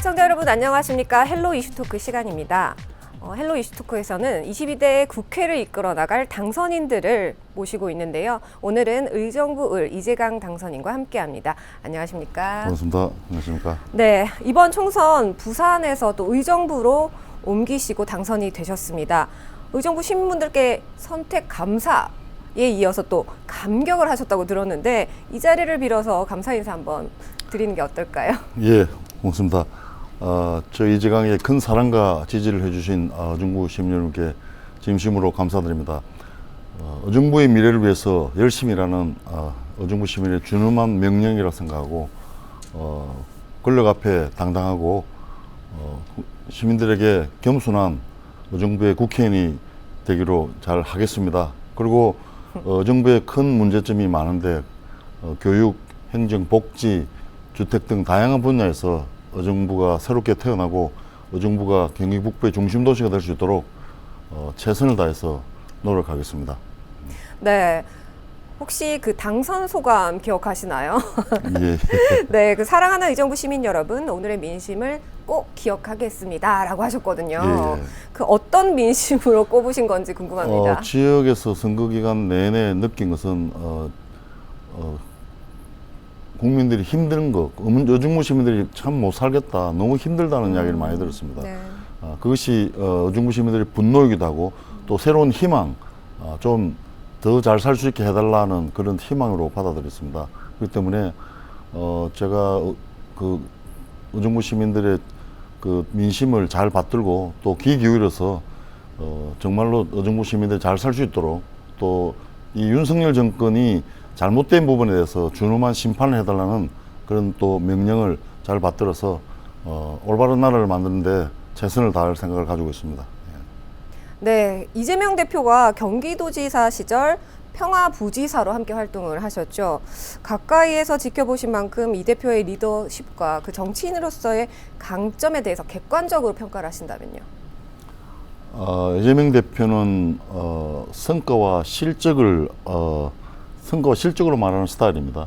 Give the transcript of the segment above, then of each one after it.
시청자 여러분 안녕하십니까? 헬로 이슈토크 시간입니다. 헬로 이슈토크에서는 22대 국회를 이끌어 나갈 당선인들을 모시고 있는데요. 오늘은 의정부 을 이재강 당선인과 함께합니다. 안녕하십니까? 반갑습니다. 안녕하십니까? 네, 이번 총선 부산에서 또 의정부로 옮기시고 당선이 되셨습니다. 의정부 시민분들께 선택 감사에 이어서 또 감격을 하셨다고 들었는데 이 자리를 빌어서 감사 인사 한번 드리는 게 어떨까요? 예, 고맙습니다. 저 이재강의 큰 사랑과 지지를 해주신 의정부 시민 여러분께 진심으로 감사드립니다. 의정부의 미래를 위해서 열심히 일하는 의정부 시민의 준엄한 명령이라 생각하고 권력 앞에 당당하고 시민들에게 겸손한 의정부의 국회의원이 되기로 잘 하겠습니다. 그리고 의정부에 큰 문제점이 많은데 교육, 행정, 복지, 주택 등 다양한 분야에서 의정부가 새롭게 태어나고 의정부가 경기 북부의 중심 도시가 될 수 있도록 최선을 다해서 노력하겠습니다. 네. 혹시 그 당선 소감 기억하시나요? 예. 네, 그 사랑하는 의정부 시민 여러분, 오늘의 민심을 꼭 기억하겠습니다라고 하셨거든요. 예. 그 어떤 민심으로 꼽으신 건지 궁금합니다. 지역에서 선거 기간 내내 느낀 것은 국민들이 힘든 것, 의정부 시민들이 참 못 살겠다, 너무 힘들다는 이야기를 많이 들었습니다. 네. 그것이 의정부 시민들의 분노이기도 하고 또 새로운 희망, 좀 더 잘 살 수 있게 해달라는 그런 희망으로 받아들였습니다. 그렇기 때문에 제가 그 의정부 시민들의 그 민심을 잘 받들고 또 귀 기울여서 정말로 의정부 시민들이 잘 살 수 있도록 또 이 윤석열 정권이 잘못된 부분에 대해서 준엄한 심판을 해달라는 그런 또 명령을 잘 받들어서 올바른 나라를 만드는데 최선을 다할 생각을 가지고 있습니다. 네, 이재명 대표가 경기도지사 시절 평화부지사로 함께 활동을 하셨죠. 가까이에서 지켜보신 만큼 이 대표의 리더십과 그 정치인으로서의 강점에 대해서 객관적으로 평가를 하신다면요. 이재명 대표는 성과와 실적을 선거와 실적으로 말하는 스타일입니다.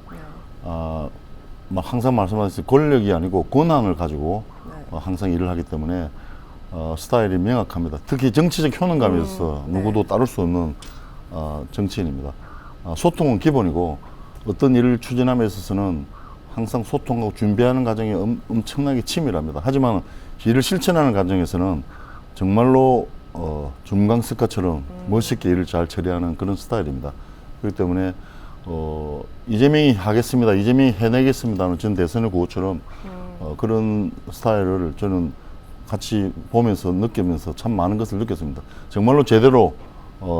항상 말씀하셨듯이 권력이 아니고 권한을 가지고 항상 일을 하기 때문에 스타일이 명확합니다. 특히 정치적 효능감에 있어서 누구도 따를 수 없는 정치인입니다. 소통은 기본이고 어떤 일을 추진함에 있어서는 항상 소통하고 준비하는 과정이 엄청나게 치밀합니다. 하지만 일을 실천하는 과정에서는 정말로 중강석가처럼 멋있게 일을 잘 처리하는 그런 스타일입니다. 그렇기 때문에 이재명이 하겠습니다, 이재명이 해내겠습니다는 전 대선의 구호처럼 그런 스타일을 저는 같이 보면서 느끼면서 참 많은 것을 느꼈습니다. 정말로 제대로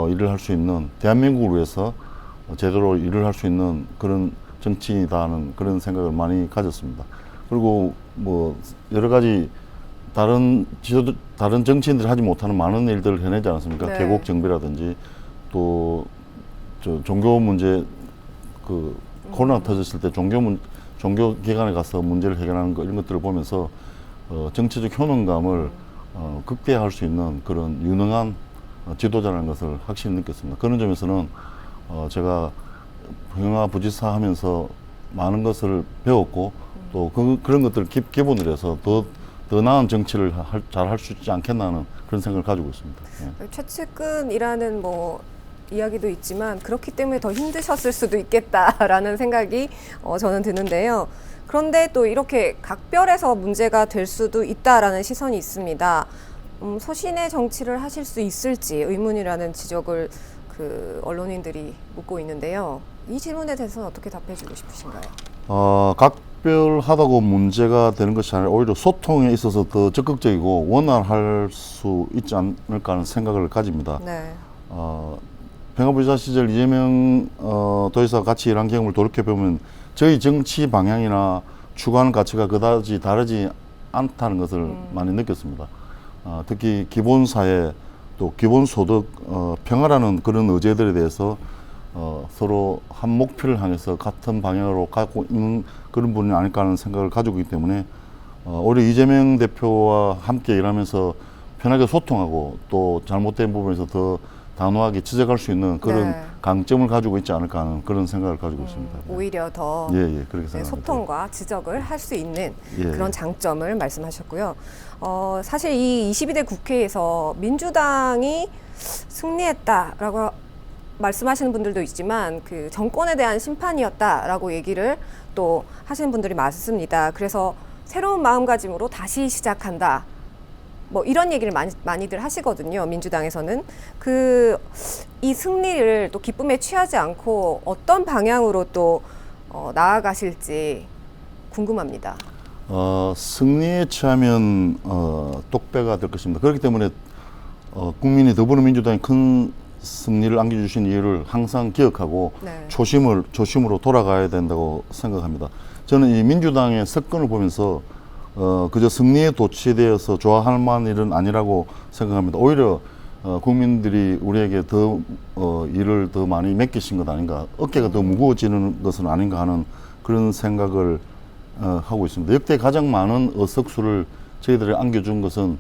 일을 할 수 있는, 대한민국을 위해서 제대로 일을 할 수 있는 그런 정치인이다는 그런 생각을 많이 가졌습니다. 그리고 뭐 여러 가지 다른 정치인들이 하지 못하는 많은 일들을 해내지 않았습니까? 네. 계곡 정비라든지 또 종교 문제, 그 코로나 터졌을 때 종교 기관에 가서 문제를 해결하는 거, 이런 것들을 보면서 정치적 효능감을 극대화할 수 있는 그런 유능한 지도자라는 것을 확실히 느꼈습니다. 그런 점에서는 제가 평화부지사 하면서 많은 것을 배웠고 또 그런 것들을 기본으로 해서 더 나은 정치를 잘 할 수 있지 않겠나 하는 그런 생각을 가지고 있습니다. 예. 최측근이라는 뭐 이야기도 있지만 그렇기 때문에 더 힘드셨을 수도 있겠다라는 생각이 저는 드는데요. 그런데 또 이렇게 각별해서 문제가 될 수도 있다라는 시선이 있습니다. 소신의 정치를 하실 수 있을지 의문이라는 지적을 그 언론인들이 묻고 있는데요. 이 질문에 대해서는 어떻게 답해주고 싶으신가요? 각별하다고 문제가 되는 것이 아니라 오히려 소통에 있어서 더 적극적이고 원활할 수 있지 않을까 하는 생각을 가집니다. 네. 평화부지사 시절 이재명 도지사와 같이 일한 경험을 돌이켜보면 저희 정치 방향이나 추구하는 가치가 그다지 다르지 않다는 것을 많이 느꼈습니다. 특히 기본사회, 또 기본소득, 평화라는 그런 의제들에 대해서 서로 한 목표를 향해서 같은 방향으로 가고 있는 그런 분이 아닐까 하는 생각을 가지고 있기 때문에 오히려 이재명 대표와 함께 일하면서 편하게 소통하고 또 잘못된 부분에서 더 단호하게 지적할 수 있는 그런 강점을 가지고 있지 않을까 하는 그런 생각을 가지고 있습니다. 오히려 더 예, 예, 그렇게 생각합니다. 소통과 지적을 할 수 있는 예. 그런 장점을 말씀하셨고요. 사실 이 22대 국회에서 민주당이 승리했다라고 말씀하시는 분들도 있지만 그 정권에 대한 심판이었다라고 얘기를 또 하시는 분들이 많습니다. 그래서 새로운 마음가짐으로 다시 시작한다. 뭐 이런 얘기를 많이들 하시거든요. 민주당에서는 이 승리를 또 기쁨에 취하지 않고 어떤 방향으로 또 나아가실지 궁금합니다. 승리에 취하면 똑배가 될 것입니다. 그렇기 때문에 국민이 더불어민주당이 큰 승리를 안겨주신 이유를 항상 기억하고 네. 조심으로 돌아가야 된다고 생각합니다. 저는 이 민주당의 석권을 보면서 그저 승리에 도취되어서 좋아할 만한 일은 아니라고 생각합니다. 오히려 국민들이 우리에게 더 일을 더 많이 맡기신 것 아닌가, 어깨가 더 무거워지는 것은 아닌가 하는 그런 생각을 하고 있습니다. 역대 가장 많은 의석수를 저희들이 안겨준 것은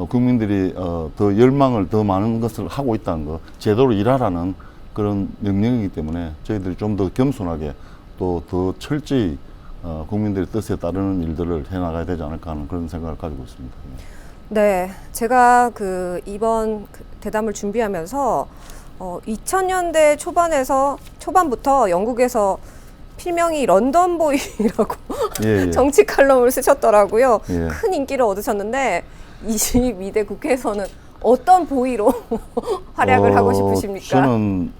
국민들이 더 열망을 더 많은 것을 하고 있다는 것, 제대로 일하라는 그런 명령이기 때문에 저희들이 좀 더 겸손하게 또 더 철저히 국민들의 뜻에 따르는 일들을 해나가야 되지 않을까 하는 그런 생각을 가지고 있습니다. 네, 제가 이번 대담을 준비하면서 2000년대 초반부터 영국에서 필명이 런던보이라고 예, 예. 정치 칼럼을 쓰셨더라고요. 예. 큰 인기를 얻으셨는데 22대 국회에서는 어떤 보이로 활약을 하고 싶으십니까? 저는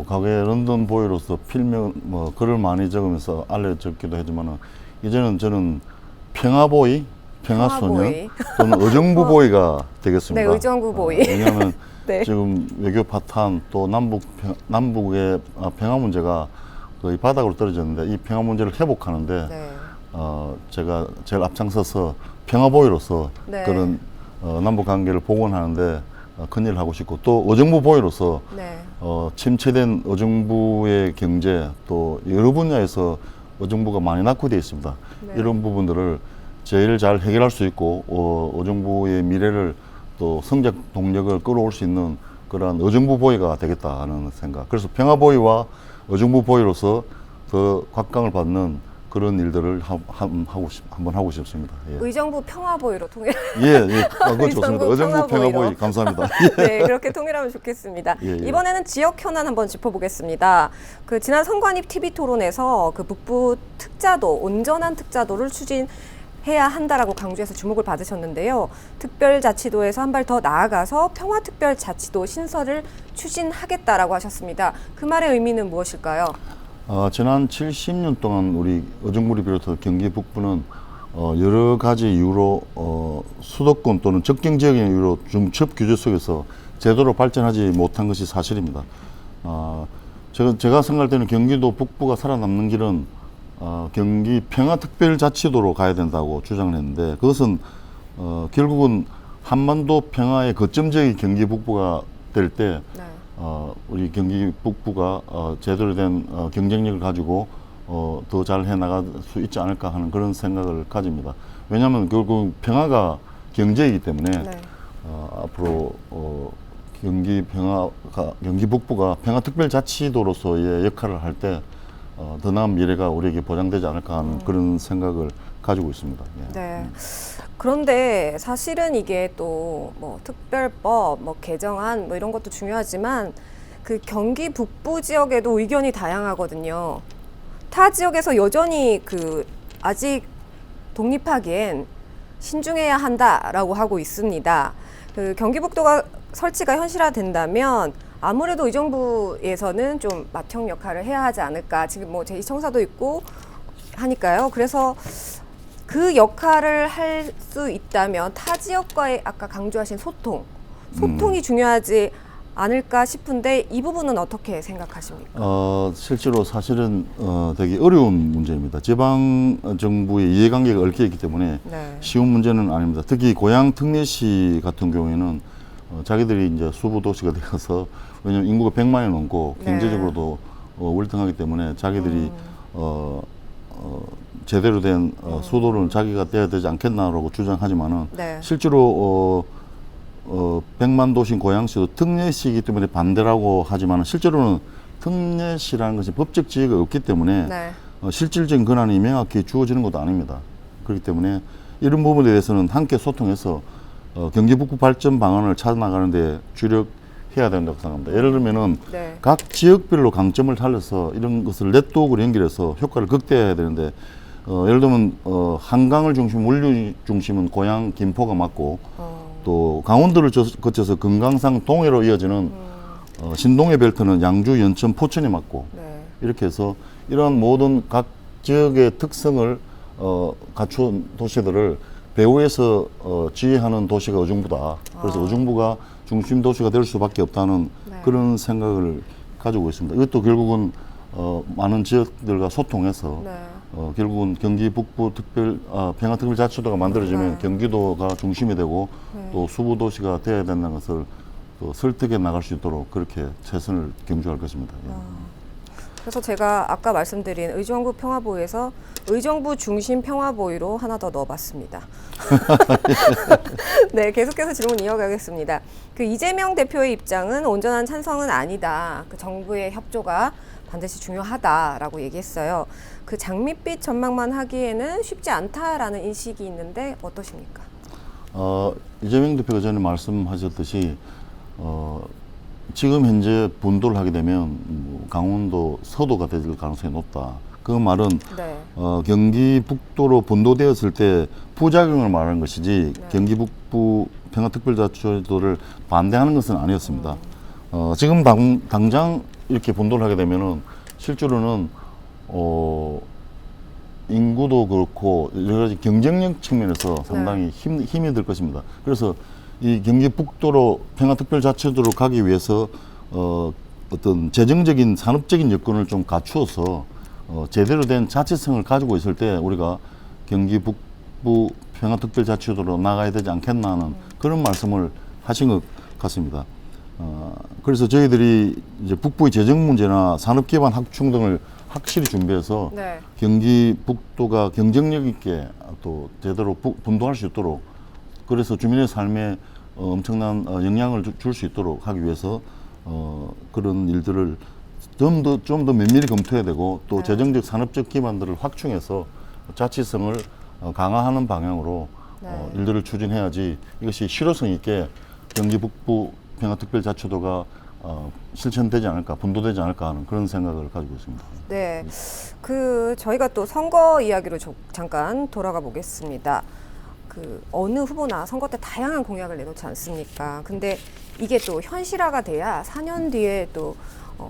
과거에 런던 보이로서 필명 글을 많이 적으면서 알려졌기도 하지만은 이제는 저는 평화보이, 평화소년 평화보이. 또는 의정부 보이가 되겠습니다. 네, 의정부 보이. 왜냐하면 네. 지금 외교 파탄 또 남북의 평화 문제가 거의 바닥으로 떨어졌는데 이 평화 문제를 회복하는데 네. 제가 제일 앞장서서 평화보이로서 네. 그런 남북 관계를 복원하는데 큰일을 하고 싶고 또 의정부 보이로서 네. 침체된 의정부의 경제 또 여러 분야에서 의정부가 많이 낙후되어 있습니다. 네. 이런 부분들을 제일 잘 해결할 수 있고 의정부의 미래를 또 성장 동력을 끌어올 수 있는 그러한 의정부 보이가 되겠다 하는 생각. 그래서 평화보이와 의정부 보이로서 더 각광을 받는 그런 일들을 한번 하고 싶습니다. 예. 의정부 평화보이로 통일. 예, 그거 좋습니다. 의정부 의정부 평화보이로. 평화보이 감사합니다. 네, 그렇게 통일하면 좋겠습니다. 예, 예. 이번에는 지역 현안 한번 짚어보겠습니다. 지난 선관위 TV 토론에서 북부 특자도, 온전한 특자도를 추진해야 한다라고 강조해서 주목을 받으셨는데요. 특별자치도에서 한 발 더 나아가서 평화특별자치도 신설을 추진하겠다라고 하셨습니다. 그 말의 의미는 무엇일까요? 지난 70년 동안 우리 의정부를 비롯해서 경기 북부는 여러 가지 이유로 수도권 또는 접경 지역의 이유로 중첩 규제 속에서 제대로 발전하지 못한 것이 사실입니다. 제가 생각할 때는 경기도 북부가 살아남는 길은 경기 평화특별자치도로 가야 된다고 주장을 했는데 그것은 결국은 한반도 평화의 거점 지역이 경기 북부가 될 때 네. 우리 경기 북부가 제대로 된 경쟁력을 가지고 더 잘 해나갈 수 있지 않을까 하는 그런 생각을 가집니다. 왜냐하면 결국 평화가 경제이기 때문에 네. 앞으로 경기 북부가 평화특별자치도로서의 역할을 할 때 더 나은 미래가 우리에게 보장되지 않을까 하는 그런 생각을 가지고 있습니다. 예. 네. 그런데 사실은 이게 또 특별법, 개정안 이런 것도 중요하지만 경기 북부 지역에도 의견이 다양하거든요. 타 지역에서 여전히 아직 독립하기엔 신중해야 한다라고 하고 있습니다. 경기북도가 설치가 현실화된다면 아무래도 의정부에서는 좀 맏형 역할을 해야 하지 않을까. 지금 제2청사도 있고 하니까요. 그래서 그 역할을 할 수 있다면 타 지역과의 아까 강조하신 소통이 중요하지 않을까 싶은데 이 부분은 어떻게 생각하십니까? 실제로 사실은 되게 어려운 문제입니다. 지방 정부의 이해관계가 얽혀 있기 때문에 네. 쉬운 문제는 아닙니다. 특히 고향 특례시 같은 경우에는 자기들이 이제 수부 도시가 되어서 왜냐하면 인구가 100만이 넘고 네. 경제적으로도 월등하기 때문에 자기들이 제대로 된 수도를 자기가 떼야 되지 않겠나라고 주장하지만은 네. 실제로 100만 도시인 고양시도 특례시이기 때문에 반대라고 하지만은 실제로는 특례시라는 것이 법적 지위가 없기 때문에 네. 실질적인 권한이 명확히 주어지는 것도 아닙니다. 그렇기 때문에 이런 부분에 대해서는 함께 소통해서 경기 북부 발전 방안을 찾아나가는데 주력해야 된다고 생각합니다. 예를 들면은 네. 각 지역별로 강점을 살려서 이런 것을 네트워크로 연결해서 효과를 극대화해야 되는데 예를 들면 한강을 중심, 원류 중심은 고향 김포가 맞고 또 강원도를 거쳐서 금강산 동해로 이어지는 신동해 벨트는 양주, 연천, 포천이 맞고 네. 이렇게 해서 이러한 모든 각 지역의 특성을 갖춘 도시들을 배후에서 지휘하는 도시가 의정부다. 그래서 의정부가 중심 도시가 될 수밖에 없다는 네. 그런 생각을 가지고 있습니다. 이것도 결국은 많은 지역들과 소통해서 네. 결국은 경기 북부 평화특별자치도가 만들어지면 네. 경기도가 중심이 되고 네. 또 수부 도시가 되어야 된다는 것을 또 설득해 나갈 수 있도록 그렇게 최선을 경주할 것입니다. 예. 그래서 제가 아까 말씀드린 의정부 평화보위에서 의정부 중심 평화보위로 하나 더 넣어봤습니다. 네, 계속해서 질문 이어가겠습니다. 그 이재명 대표의 입장은 온전한 찬성은 아니다. 그 정부의 협조가 반드시 중요하다라고 얘기했어요. 그 장밋빛 전망만 하기에는 쉽지 않다라는 인식이 있는데 어떠십니까? 이재명 대표가 전에 말씀하셨듯이 지금 현재 분도를 하게 되면 강원도 서도가 될 가능성이 높다. 그 말은 네. 경기 북도로 분도되었을 때 부작용을 말하는 것이지 네. 경기 북부 평화특별자치도를 반대하는 것은 아니었습니다. 지금 당장 이렇게 분도를 하게 되면은 실제로는 인구도 그렇고 여러 가지 경쟁력 측면에서 상당히 힘이 들 것입니다. 그래서 이 경기 북도로 평화특별자치도로 가기 위해서 어떤 재정적인 산업적인 여건을 좀 갖추어서 제대로 된 자치성을 가지고 있을 때 우리가 경기 북부 평화특별자치도로 나가야 되지 않겠나 하는 그런 말씀을 하신 것 같습니다. 그래서 저희들이 이제 북부의 재정 문제나 산업 기반 확충 등을 확실히 준비해서 네. 경기 북도가 경쟁력 있게 또 제대로 분도할 수 있도록 그래서 주민의 삶에 엄청난 영향을 줄 수 있도록 하기 위해서 그런 일들을 좀 더 면밀히 검토해야 되고 또 네. 재정적 산업적 기반들을 확충해서 자치성을 강화하는 방향으로 네. 일들을 추진해야지 이것이 실효성 있게 경기 북부 평화특별자치도가 실천되지 않을까, 분도되지 않을까 하는 그런 생각을 가지고 있습니다. 네, 그 저희가 또 선거 이야기로 잠깐 돌아가 보겠습니다. 그 어느 후보나 선거 때 다양한 공약을 내놓지 않습니까? 근데 이게 또 현실화가 돼야 4년 뒤에 또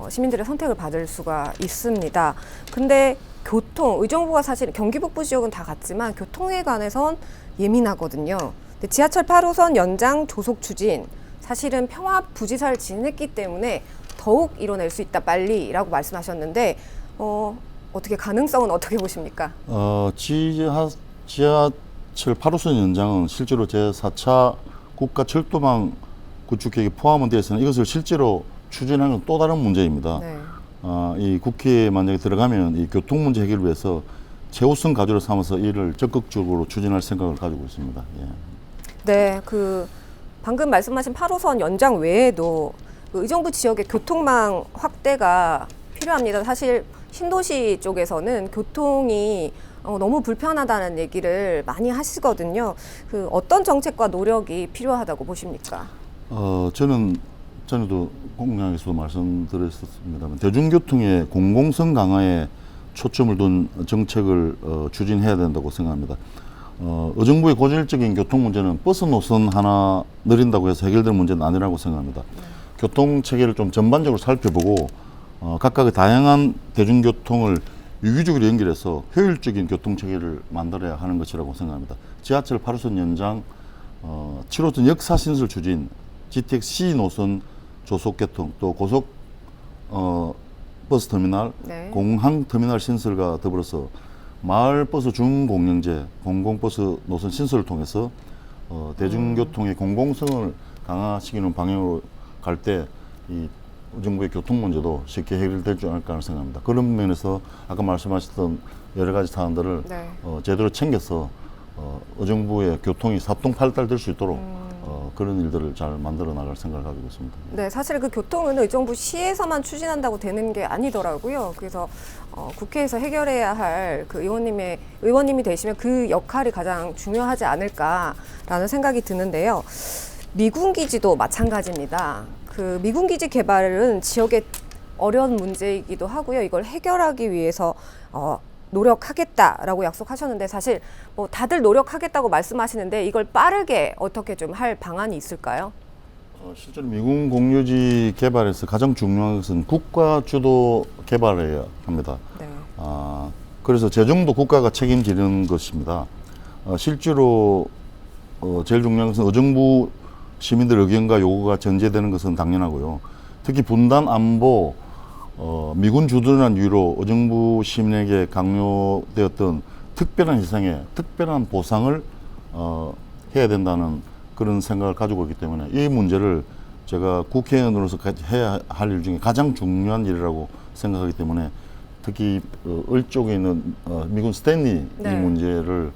시민들의 선택을 받을 수가 있습니다. 근데 의정부가 사실 경기 북부 지역은 다 같지만 교통에 관해선 예민하거든요. 근데 지하철 8호선 연장 조속 추진, 사실은 평화부지사를 지냈기 때문에 더욱 이뤄낼 수 있다 빨리라고 말씀하셨는데 어떻게 가능성은 어떻게 보십니까? 지하철 8호선 연장은 실제로 제4차 국가철도망 구축계획에 포함은 되어 있으나 이것을 실제로 추진하는 또 다른 문제입니다. 네. 이 국회에 만약에 들어가면 이 교통 문제 해결을 위해서 최우선 과제로 삼아서 이를 적극적으로 추진할 생각을 가지고 있습니다. 예. 네, 그 방금 말씀하신 8호선 연장 외에도 그 의정부 지역의 교통망 확대가 필요합니다. 사실 신도시 쪽에서는 교통이 너무 불편하다는 얘기를 많이 하시거든요. 그 어떤 정책과 노력이 필요하다고 보십니까? 저는 전에도 공약에서도 말씀드렸습니다만 대중교통의 공공성 강화에 초점을 둔 정책을 추진해야 된다고 생각합니다. 의정부의 고질적인 교통 문제는 버스 노선 하나 늘린다고 해서 해결될 문제는 아니라고 생각합니다. 교통 체계를 좀 전반적으로 살펴보고 각각의 다양한 대중교통을 유기적으로 연결해서 효율적인 교통 체계를 만들어야 하는 것이라고 생각합니다. 지하철 8호선 연장, 7호선 역사 신설 추진, GTX-C 노선 조속 개통, 또 고속 버스 터미널, 네. 공항 터미널 신설과 더불어서 마을 버스 준공영제, 공공버스 노선 신설을 통해서 대중교통의 공공성을 강화시키는 방향으로 갈 때 이 정부의 교통 문제도 쉽게 해결될 줄 않을까 생각합니다. 그런 면에서 아까 말씀하셨던 여러 가지 사안들을 네. 제대로 챙겨서 의정부의 교통이 사통팔달 될 수 있도록 그런 일들을 잘 만들어 나갈 생각을 가지고 있습니다. 네, 사실 그 교통은 의정부 시에서만 추진한다고 되는 게 아니더라고요. 그래서 국회에서 해결해야 할 그 의원님이 되시면 그 역할이 가장 중요하지 않을까라는 생각이 드는데요. 미군 기지도 마찬가지입니다. 그 미군 기지 개발은 지역의 어려운 문제이기도 하고요. 이걸 해결하기 위해서 노력하겠다라고 약속하셨는데 사실 뭐 다들 노력하겠다고 말씀하시는데 이걸 빠르게 어떻게 좀 할 방안이 있을까요? 실제로 미군 공유지 개발에서 가장 중요한 것은 국가 주도 개발해야 합니다. 네. 그래서 재정도 국가가 책임지는 것입니다. 실제로 제일 중요한 것은 의정부 시민들 의견과 요구가 전제되는 것은 당연하고요. 특히 분단 안보, 미군 주둔이라는 이유로 의정부 시민에게 강요되었던 특별한 희생에 특별한 보상을 해야 된다는 그런 생각을 가지고 있기 때문에 이 문제를 제가 국회의원으로서 해야 할 일 중에 가장 중요한 일이라고 생각하기 때문에 특히 을 쪽에 있는 미군 스탠리 네. 이 문제를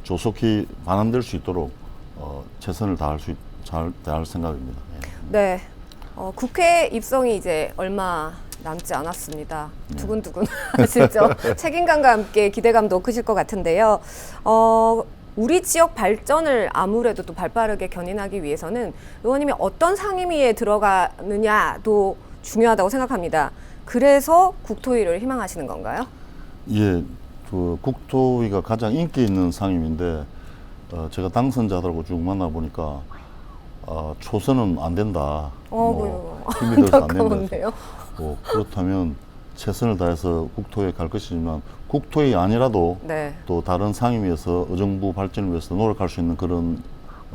조속히 반환될 수 있도록 최선을 다할 생각입니다. 예. 네. 국회 입성이 이제 얼마 남지 않았습니다. 두근두근 하시죠? 책임감과 함께 기대감도 크실 것 같은데요. 우리 지역 발전을 아무래도 또 발빠르게 견인하기 위해서는 의원님이 어떤 상임위에 들어가느냐도 중요하다고 생각합니다. 그래서 국토위를 희망하시는 건가요? 예, 그 국토위가 가장 인기 있는 상임인데 제가 당선자들하고 쭉 만나보니까 초선은 안 된다. 힘이 들어서 안 된다. 안타까운데요. 그렇다면 최선을 다해서 국토위에 갈 것이지만 국토위 아니라도 네. 또 다른 상임위에서 의정부 발전을 위해서 노력할 수 있는 그런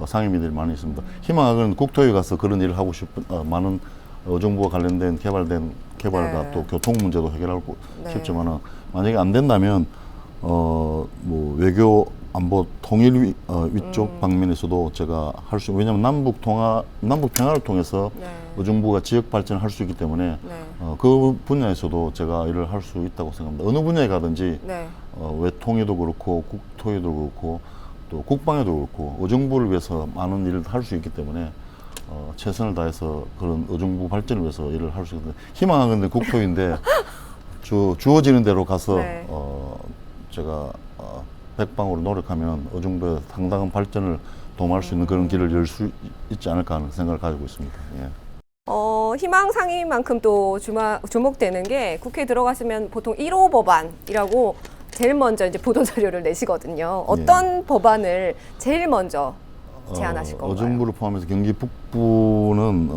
상임위들이 많이 있습니다. 희망하는 국토위 가서 그런 일을 하고 싶은 많은 의정부와 관련된 개발과 네. 또 교통 문제도 해결하고 네. 싶지만은 만약에 안 된다면 뭐 외교 안보 통일 위쪽 방면에서도 제가 할 수, 왜냐하면 남북 평화를 통해서 네. 의정부가 지역 발전을 할 수 있기 때문에 네. 그 분야에서도 제가 일을 할 수 있다고 생각합니다. 어느 분야에 가든지 네. 외통위도 그렇고 국토위도 그렇고 또 국방에도 그렇고 의정부를 위해서 많은 일을 할 수 있기 때문에 최선을 다해서 그런 의정부 발전을 위해서 일을 할 수 있는데 희망하는 건 국토위인데 주어지는 대로 가서 네. 제가 백방으로 노력하면 의정부의 상당한 발전을 도모할 수 있는 그런 길을 열 수 있지 않을까 하는 생각을 가지고 있습니다. 예. 희망 상임만큼 또 주목되는 게 국회에 들어가시면 보통 1호 법안이라고 제일 먼저 이제 보도 자료를 내시거든요. 어떤 법안을 제일 먼저 제안하실 건가요? 의정부를 포함해서 경기 북부는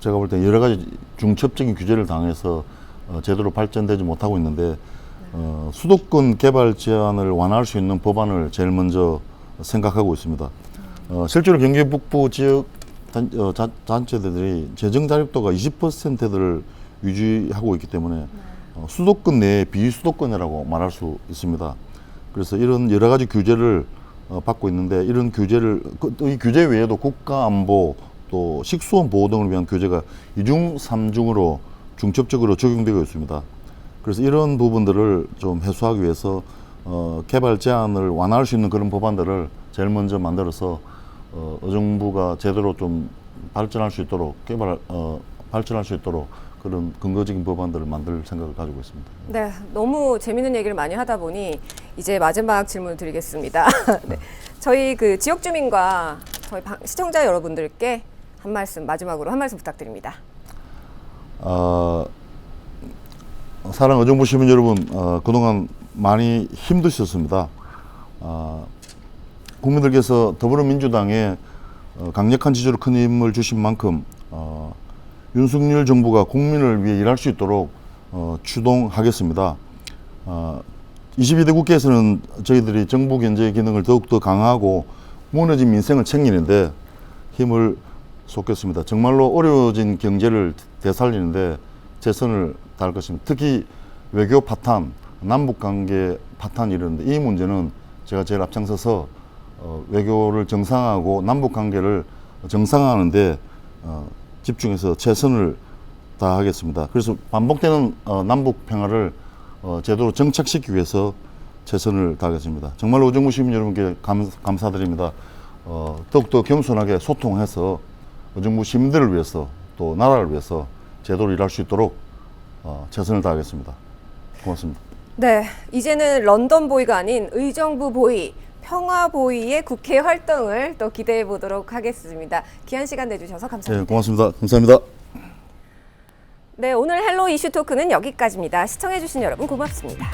제가 볼 때 여러 가지 중첩적인 규제를 당해서 제대로 발전되지 못하고 있는데 수도권 개발 제한을 완화할 수 있는 법안을 제일 먼저 생각하고 있습니다. 실제로 경기 북부 지역 단체들이 재정 자립도가 20%를 유지하고 있기 때문에 수도권 내에 비수도권이라고 말할 수 있습니다. 그래서 이런 여러 가지 규제를 받고 있는데 이런 규제를 이 규제 외에도 국가 안보 또 식수원 보호 등을 위한 규제가 2중 3중으로 중첩적으로 적용되고 있습니다. 그래서 이런 부분들을 좀 해소하기 위해서 개발 제한을 완화할 수 있는 그런 법안들을 제일 먼저 만들어서 의정부가 제대로 좀 발전할 수 있도록 발전할 수 있도록 그런 근거적인 법안들을 만들 생각을 가지고 있습니다. 네, 너무 재밌는 얘기를 많이 하다 보니 이제 마지막 질문 드리겠습니다. 네, 저희 그 지역 주민과 저희 시청자 여러분들께 마지막으로 한 말씀 부탁드립니다. 사랑 의정부 시민 여러분, 그동안 많이 힘드셨습니다. 국민들께서 더불어민주당에 강력한 지지로 큰 힘을 주신 만큼 윤석열 정부가 국민을 위해 일할 수 있도록 추동하겠습니다. 22대 국회에서는 저희들이 정부 견제 기능을 더욱더 강화하고 무너진 민생을 챙기는데 힘을 쏟겠습니다. 정말로 어려워진 경제를 되살리는데 최선을 다할 것입니다. 특히 외교 파탄, 남북관계 파탄이 이러는데 이 문제는 제가 제일 앞장서서 외교를 정상화하고 남북관계를 정상화하는데 집중해서 최선을 다하겠습니다. 그래서 반복되는 남북 평화를 제대로 정착시키기 위해서 최선을 다하겠습니다. 정말로 의정부 시민 여러분께 감사드립니다. 더욱더 겸손하게 소통해서 의정부 시민들을 위해서 또 나라를 위해서 제대로 일할 수 있도록 최선을 다하겠습니다. 고맙습니다. 네, 이제는 런던 보이가 아닌 의정부 보이, 평화 보이의 국회 활동을 또 기대해 보도록 하겠습니다. 귀한 시간 내주셔서 감사합니다. 네, 고맙습니다. 감사합니다. 네, 오늘 헬로 이슈 토크는 여기까지입니다. 시청해주신 여러분 고맙습니다.